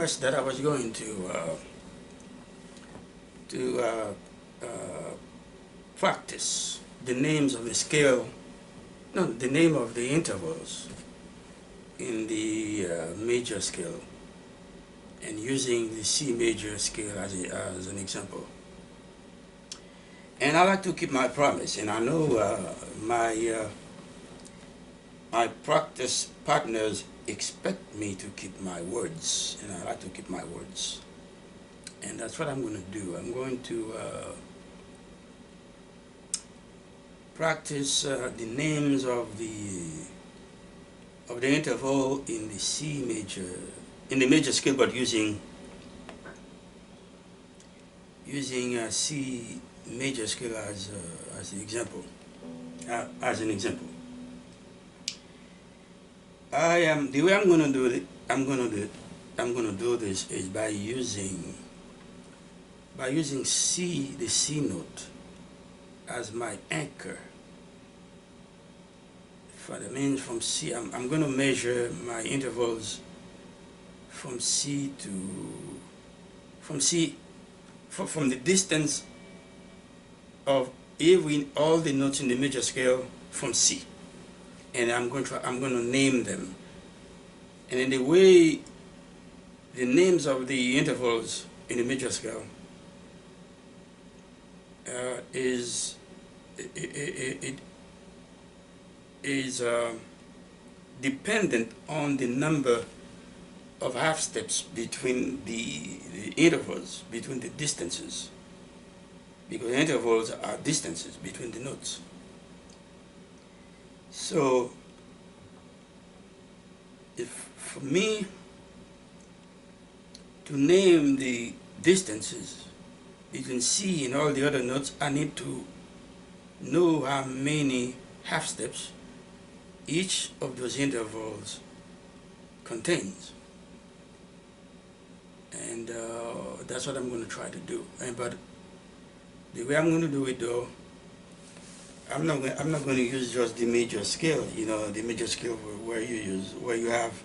promised that I was going to practice the names of the scale, no, the name of the intervals in the major scale, and using the C major scale as an example. And I like to keep my promise, and I know my practice partners expect me to keep my words, and I like to keep my words. And that's what I'm going to do. I'm going to practice the names of the interval in the C major, in the major scale, but using C major scale as an example. The way I'm gonna do it. I'm gonna do this is by using C, the C note, as my anchor. That means from C, I'm gonna measure my intervals from the distance of all the notes in the major scale from C, and I'm going to name them. And in the way the names of the intervals in the major scale is dependent on the number of half steps between the intervals, between the distances, because intervals are distances between the notes. So for me to name the distances between C and all the other notes, I need to know how many half steps each of those intervals contains. And that's what I'm going to try to do. But the way I'm going to do it, though, I'm not going to use just the major scale. You know, the major scale where you have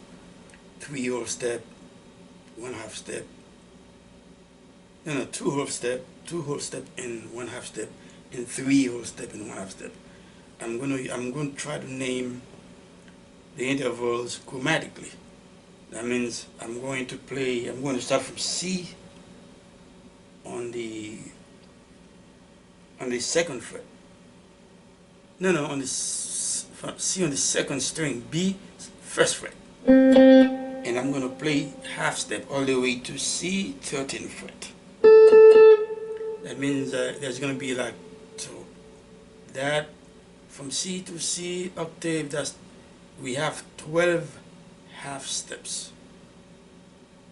3 whole step, 1 half step. No, 2 whole step, 2 whole step and 1 half step, and 3 whole step and 1 half step. I'm going to try to name the intervals chromatically. That means I'm going to start from C on the second fret. On the C on the second string, B first fret. And I'm going to play half step all the way to C 13th fret. That means there's going to be like, so that from C to C octave, we have 12 half steps.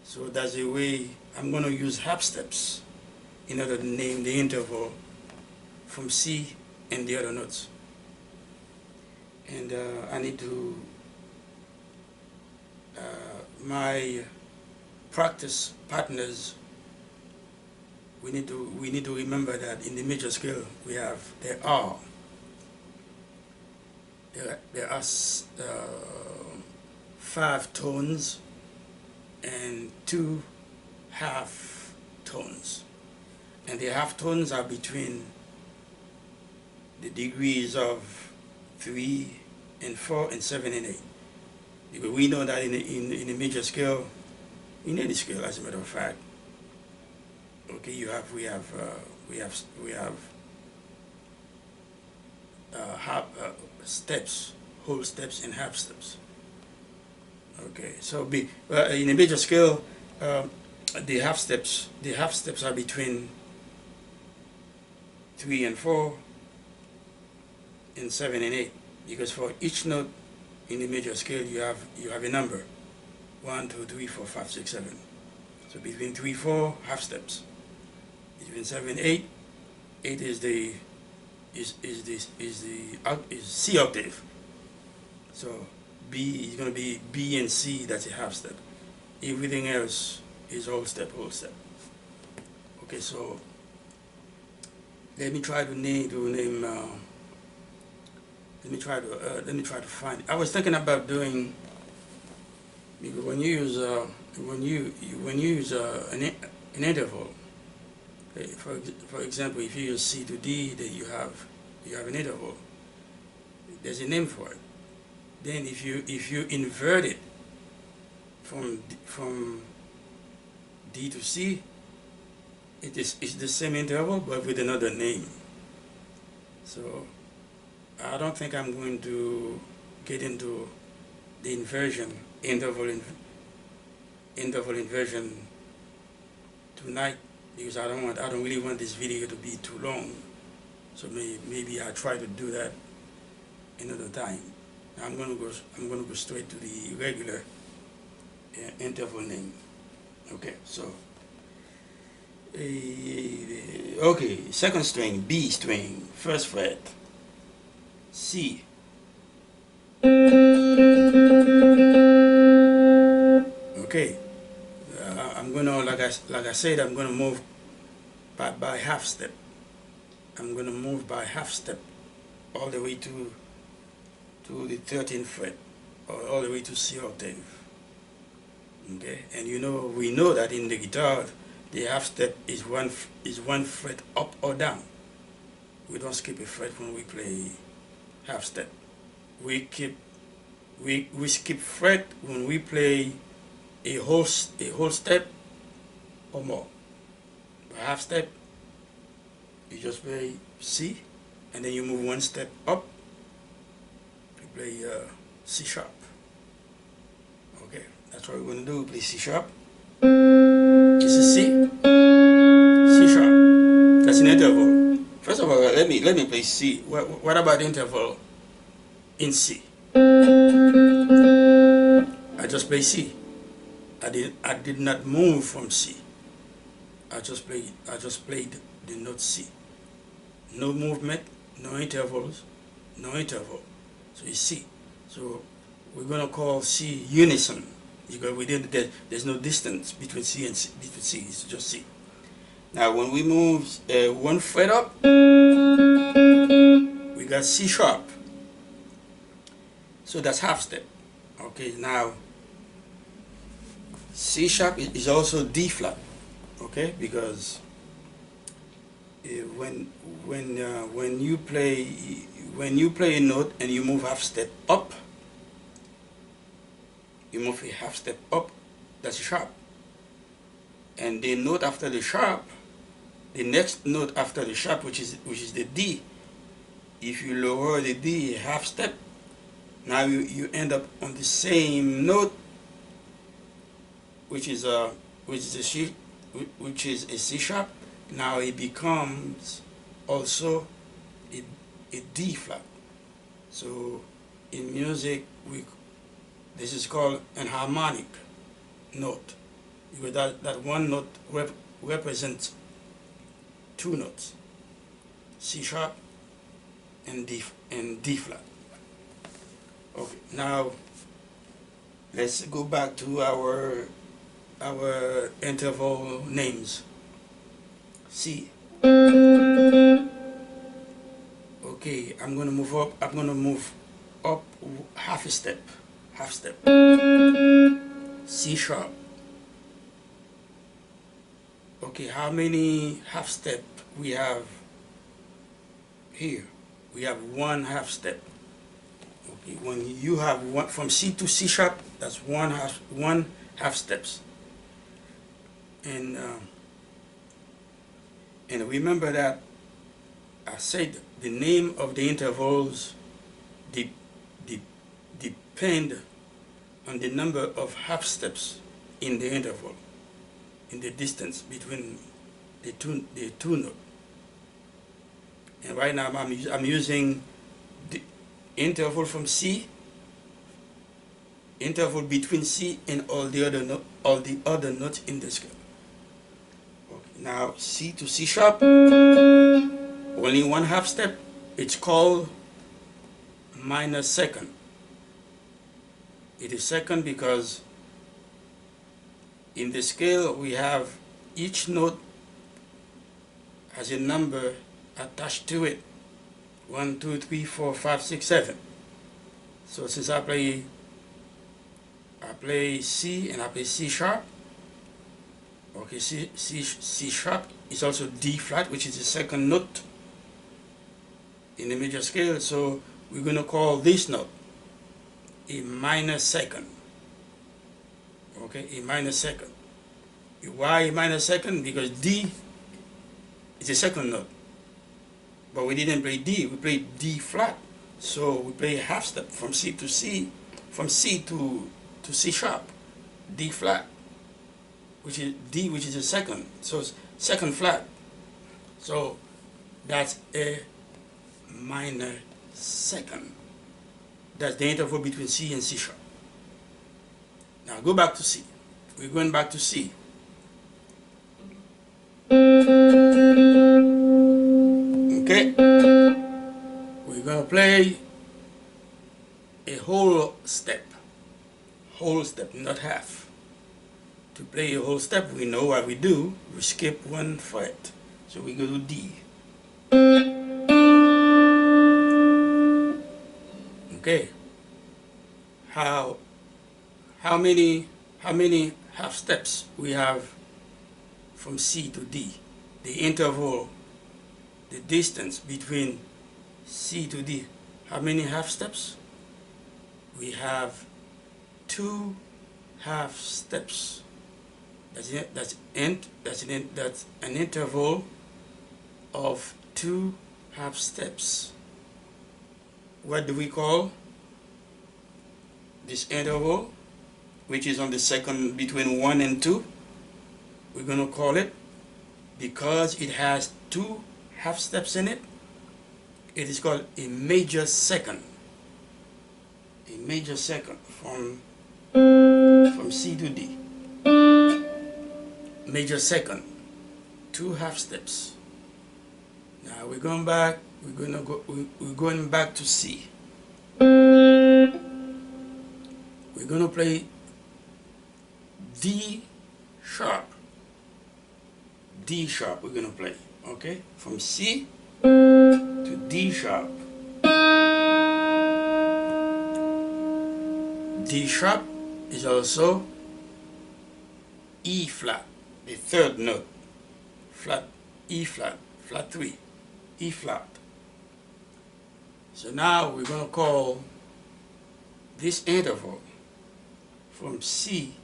So that's the way I'm going to use half steps in order to name the interval from C and the other notes. And I need to, my practice partners, we need to remember that in the major scale there are 5 tones and 2 half tones, and the half tones are between the degrees of 3 and 4 and 7 and 8. Because we know that in the major scale, in any scale, as a matter of fact, okay, we have half steps, whole steps, and half steps. Okay, so in a major scale, the half steps are between 3 and 4 and 7 and 8, because for each note in the major scale you have a number, 1, 2, 3, 4, 5, 6, 7. So between 3, 4 half steps. Between 7, 8 is the C octave. So B is going to be B and C. That's a half step. Everything else is whole step. Okay, so let me try to name. Let me try to find. I was thinking about doing Because when you use an interval, for example, if you use C to D, then you have an interval. There's a name for it. Then if you invert it from D to C, it's the same interval but with another name. So I don't think I'm going to get into the interval inversion tonight, because I don't really want this video to be too long. So maybe I'll try to do that another time. I'm gonna go straight to the regular interval name. Okay, so okay, second string, B string, first fret, C. Okay, I'm gonna, like I said, I'm gonna move by half step. I'm gonna move by half step all the way to the 13th fret, or all the way to C octave. Okay, and we know that in the guitar, the half step is one fret up or down. We don't skip a fret when we play half step. We skip fret when we play a whole step or more. By half step, you just play C, and then you move one step up. You play C sharp. Okay, that's what we're going to do. Play C sharp. This is C. C sharp. That's an interval. First of all, let me play C. What about interval in C? I just play C. I did not move from C. I just played the note C. No movement, no intervals, no interval. So it's C. So we're gonna call C unison, because there's no distance between C and C. It's just C. Now when we move one fret up, we got C sharp. So that's half step. Okay, now C sharp is also D flat. Okay, because when you play a note and you move half step up, you move a half step up, that's sharp. And the note after the sharp, the next note after the sharp, which is the D, if you lower the D a half step, now you end up on the same note, which is a C sharp. Now it becomes also a D flat. So in music, this is called an harmonic note, because that one note represents two notes, C sharp and D flat. Okay, now let's go back to our interval names. C. Okay, I'm gonna move up half step. C sharp. Okay, how many half step we have here? We have one half step. Okay, when you have one from C to C sharp, that's one half steps. And remember that I said the name of the intervals depend on the number of half steps in the interval, in the distance between the two notes. And right now I'm using the interval from C, interval between C and all the other notes in the scale. Okay, now C to C sharp, only one half step. It's called minor second. It is second because in the scale we have each note has a number attached to it. 1, 2, 3, 4, 5, 6, 7. So since I play I play C and I play C sharp. Okay, C sharp is also D flat, which is the second note in the major scale. So we're going to call this note a minor second. Okay, a minor second. Why a minor second? Because D is a second note. But we didn't play D, we played D flat. So we play a half step from C to C, from C to C sharp, D flat, which is D, which is a second. So it's second flat. So that's a minor second. That's the interval between C and C sharp. Now go back to C. We're going back to C. Okay, we're gonna play a whole step, not half. To play a whole step, we know what we do. We skip one fret, so we go to D. Okay, how many half steps we have from C to D? The interval, the distance between C to D, how many half steps? We have 2 half steps. That's an interval of 2 half steps. What do we call this interval, which is on the second between 1 and 2? We're going to call it, because it has 2 half steps in it, it is called a major second. A major second from C to D. Major second, 2 half steps. Now we're going back. We're going back to C. We're going to play D sharp. D sharp we're going to play, okay? From C to D sharp. D sharp is also E flat, the third note. Flat, E flat, flat 3, E flat. So now we're going to call this interval from C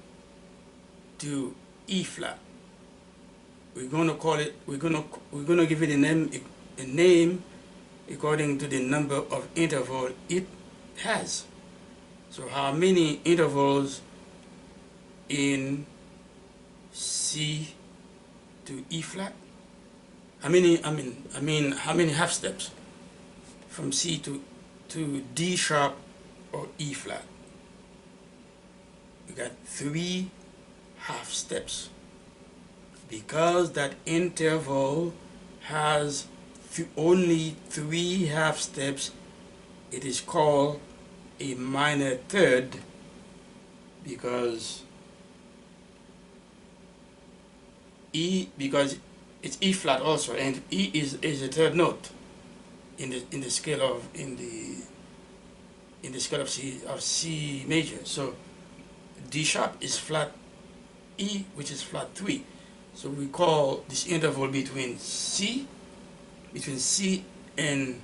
to E flat. We're going to call it, we're going to give it a name according to the number of intervals it has. So how many intervals in C to E flat? How many half steps from C to D sharp or E flat? We got 3 half steps. Because that interval has only 3 half steps, it is called a minor third, because it's E flat also, and E is a third note in the scale of C major. So D sharp is flat E, which is flat 3. So we call this interval between C and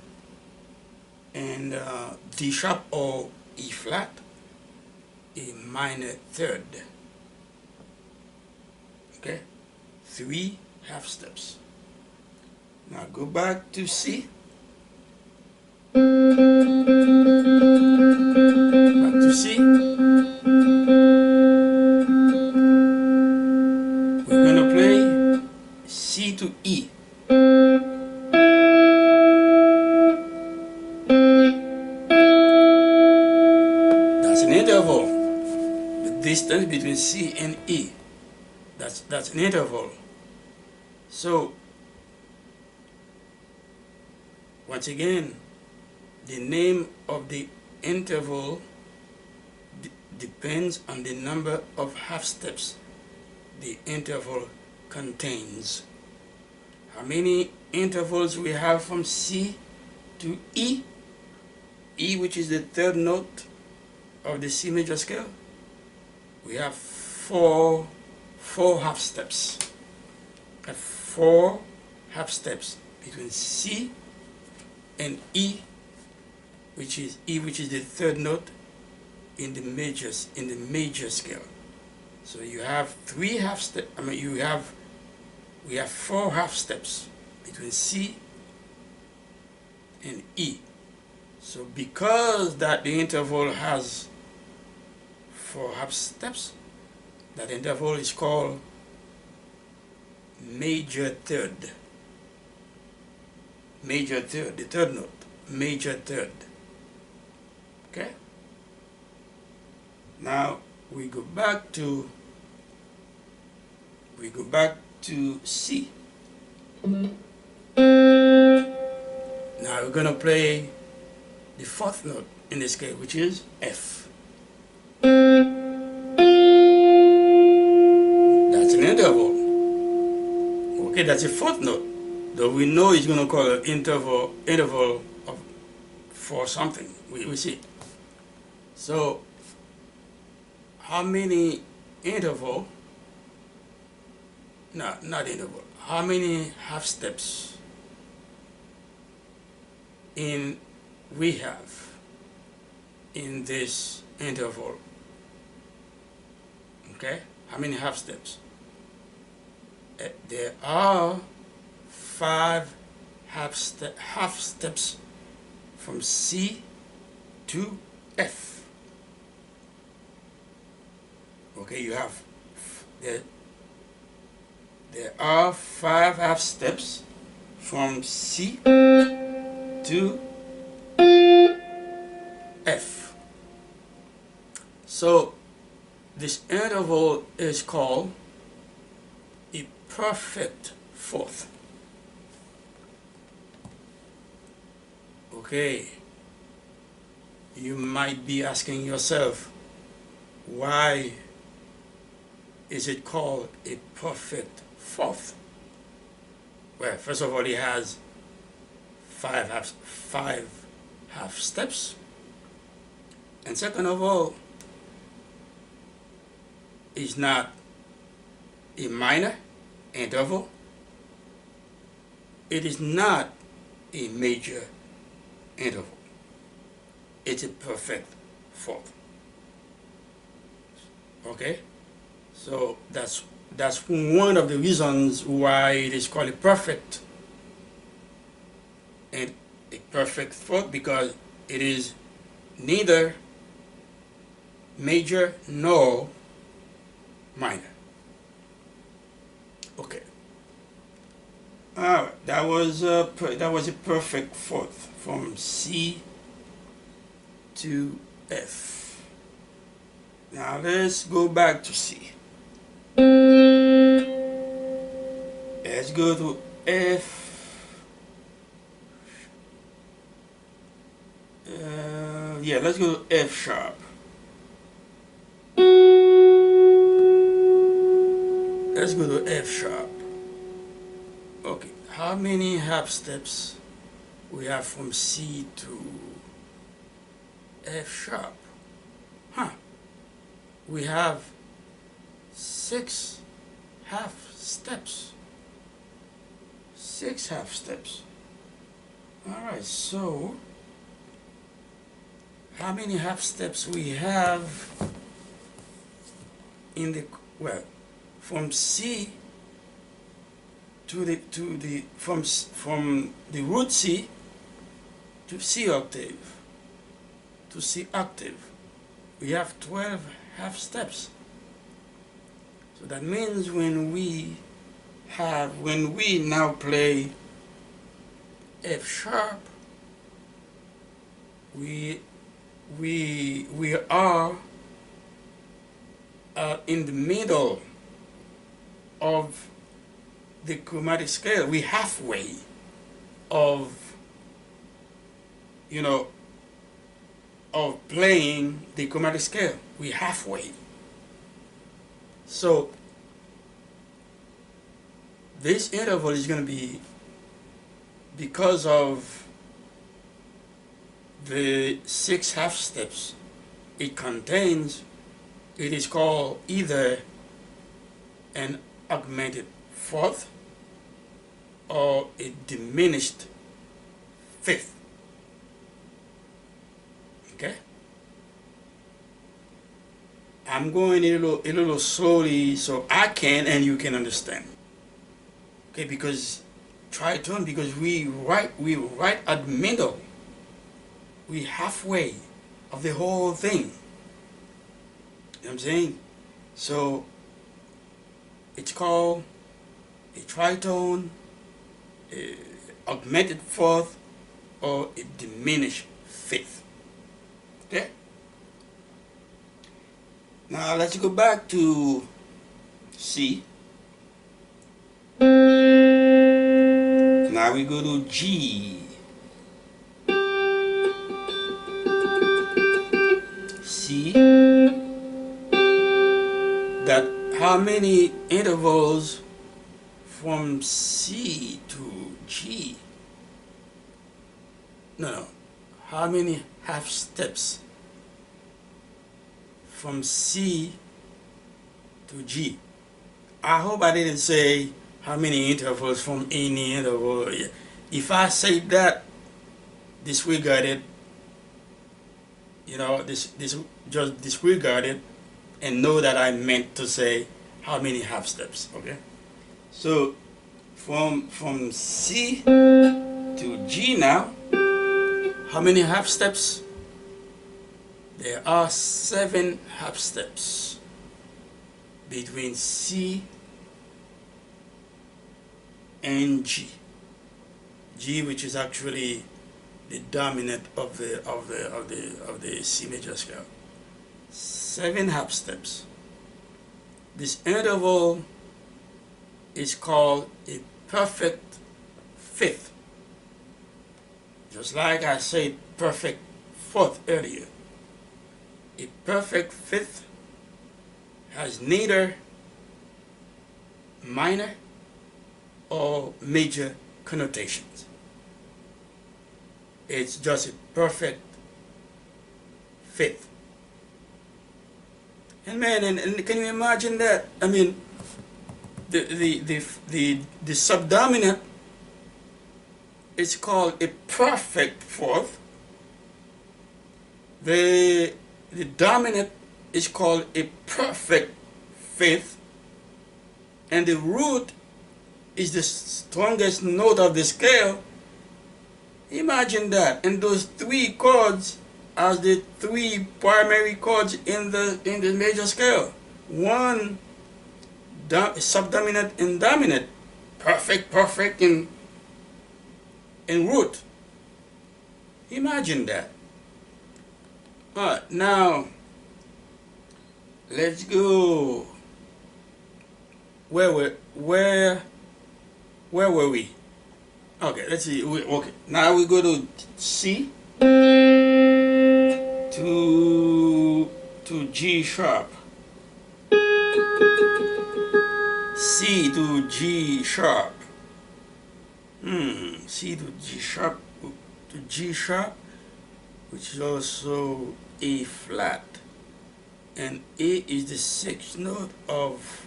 D sharp or E flat a minor third. Okay, 3 half steps. Now go back to C. Back to C. We're going to play C to E. That's an interval. The distance between C and E. That's an interval. So once again, the name of the interval depends on the number of half steps the interval contains. How many intervals we have from C to E? E, which is the third note of the C major scale. we have four half steps. At 4 half steps between C and E, which is the third note in the major scale. So you have 3 half steps. I mean, we have 4 half steps between C and E. So because that the interval has 4 half steps, that interval is called major third. Major third, the third note, major third. Okay? Now we go back to C. Now we're gonna play the 4th note in this scale, which is F. That's an interval. Okay, that's a 4th note. Though we know it's gonna call an interval of for something. We see. So how many interval? No, not interval. How many half steps we have in this interval? Okay, how many half steps? There are 5 half steps from C to F. Okay, you have there are 5 half steps from C to F. So this interval is called a perfect 4th. Okay, you might be asking yourself, why is it called a perfect 4th? Well, first of all, it has 5 half steps, and second of all, it's not a minor interval. It is not a major interval. It's a perfect 4th. Okay, so that's one of the reasons why it is called a perfect and a perfect 4th, because it is neither major nor minor. Okay. Alright, that was a perfect 4th from C to F. Now let's go back to C. Let's go to F. Yeah, let's go to F sharp. Let's go to F sharp. Okay, how many half steps we have from C to F sharp? We have 6 half steps. 6 half steps. Alright, so how many half steps we have in the, well, from C to the from the root C to C octave to C octave, we have 12 half steps. So that means when we now play F sharp, we are in the middle of the chromatic scale. We halfway of, of playing the chromatic scale. We halfway. So this interval is going to be, because of the 6 half steps it contains, it is called either an augmented fourth or a diminished fifth. Okay? I'm going a little slowly so I can and you can understand. Okay, because tritone, because we right at the middle. We halfway of the whole thing. You know what I'm saying? So it's called a tritone, a augmented fourth, or a diminished fifth. Okay? Now let's go back to C. Now we go to G. C. That how many intervals from C to G? No. How many half steps from C to G? I hope I didn't say how many intervals from any interval. If I say that, disregard it. This just disregard it and know that I meant to say how many half steps. Okay. So from C to G now, how many half steps? There are 7 half steps between C and G. G, which is actually the dominant of the C major scale. 7 half steps. This interval is called a perfect fifth. Just like I said perfect fourth earlier. A perfect fifth has neither minor or major connotations. It's just a perfect fifth. And man, and can you imagine that? I mean, the subdominant is called a perfect fourth. The dominant is called a perfect fifth, and the root is the strongest note of the scale. Imagine that, and those 3 chords as the 3 primary chords in the major scale. 1 subdominant and dominant, perfect, and root. Imagine that. Alright, now let's go. Where were we? Okay, let's see. Okay, now we go to C to G sharp. C to G sharp. C to G sharp, which is also A flat, and A is the 6th note of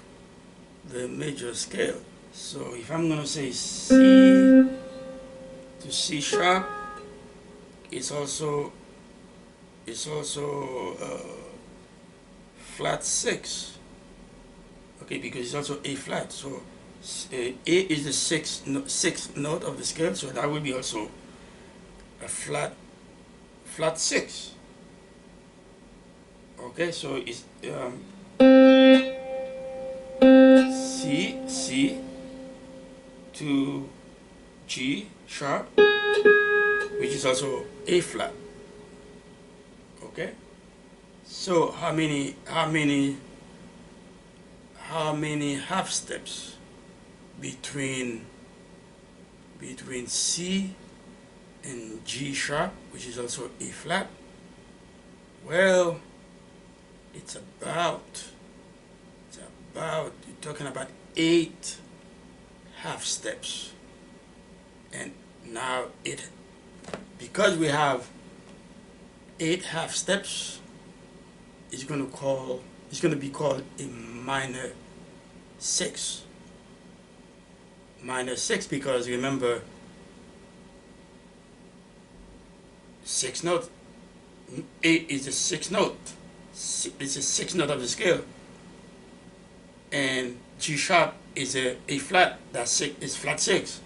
the major scale. So if I'm gonna say C to C sharp, it's also flat 6. Okay, because it's also A flat. So A is the 6th note of the scale, so that will be also a flat 6. Okay, so it's C to G sharp, which is also A flat. Okay, so how many half steps between C and G sharp, which is also A flat? Well, it's about you're talking about 8 half steps. And now because we have 8 half steps, it's going to is going to be called a minor 6. Minor 6 because remember, 6 note, A is the 6th note. It's the 6th note of the scale. And G sharp is a flat, is flat 6.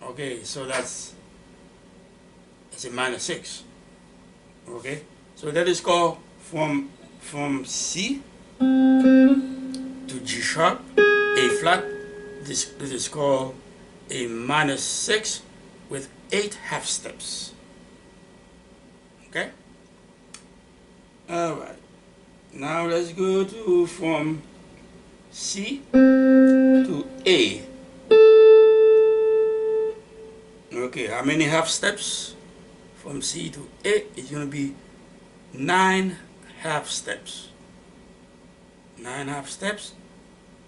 Okay, so that's a minor 6. Okay, so that is called from C to G sharp, A flat. This is called a minor 6 with 8 half steps. Okay. All right. Now let's go to from C to A. Okay, how many half steps? From C to A is going to be 9 half steps. 9 half steps.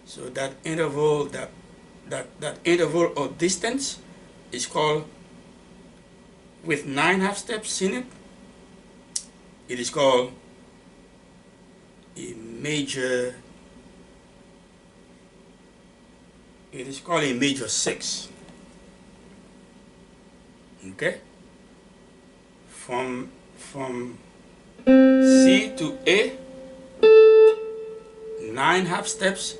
So that interval, that interval or distance is called, with 9 half steps in it, it is called a major. It is called a major 6. Okay. From C to A, 9 half steps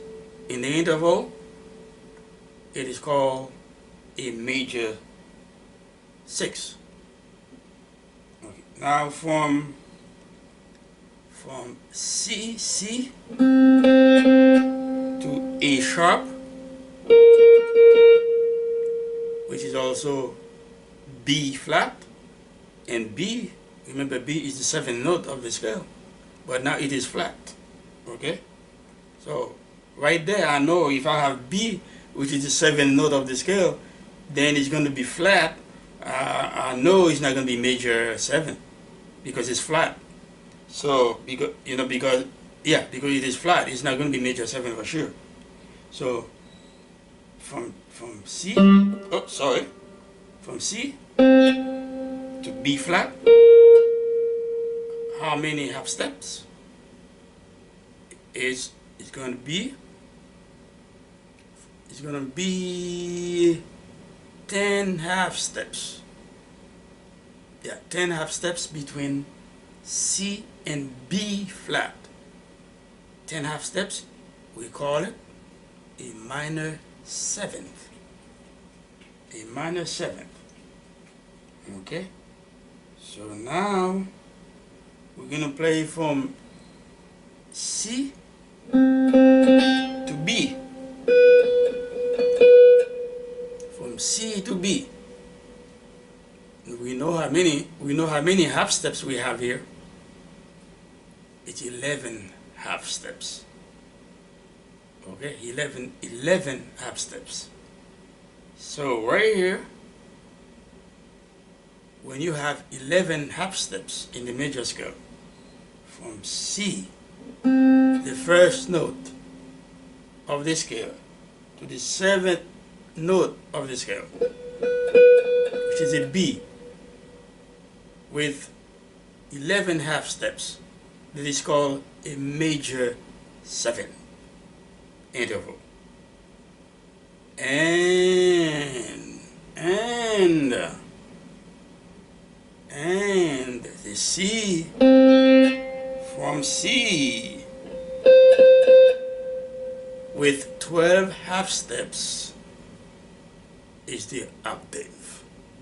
in the interval, it is called a major 6. Okay. Now from C to A sharp, which is also B flat, and B, remember B is the 7th note of the scale, but now it is flat. Okay, so right there I know if I have B, which is the 7th note of the scale, then it's going to be flat. I know it's not going to be major 7 because it's flat. So because because it is flat, it's not going to be major 7 for sure. So from C, from C to B flat, how many half steps? It's going to be 10 half steps. Yeah, 10 half steps between C and B flat. 10 half steps, we call it a minor 7th. A minor 7th. Okay, so now we're gonna play from C to B. From C to B. We know how many half steps we have here. It's 11 half steps. Okay, 11 half steps. So right here, when you have 11 half steps in the major scale, from C, the first note of the scale, to the 7th note of the scale, which is a B, with 11 half steps, that is called a major 7 interval. And the C, from C with 12 half steps is the octave.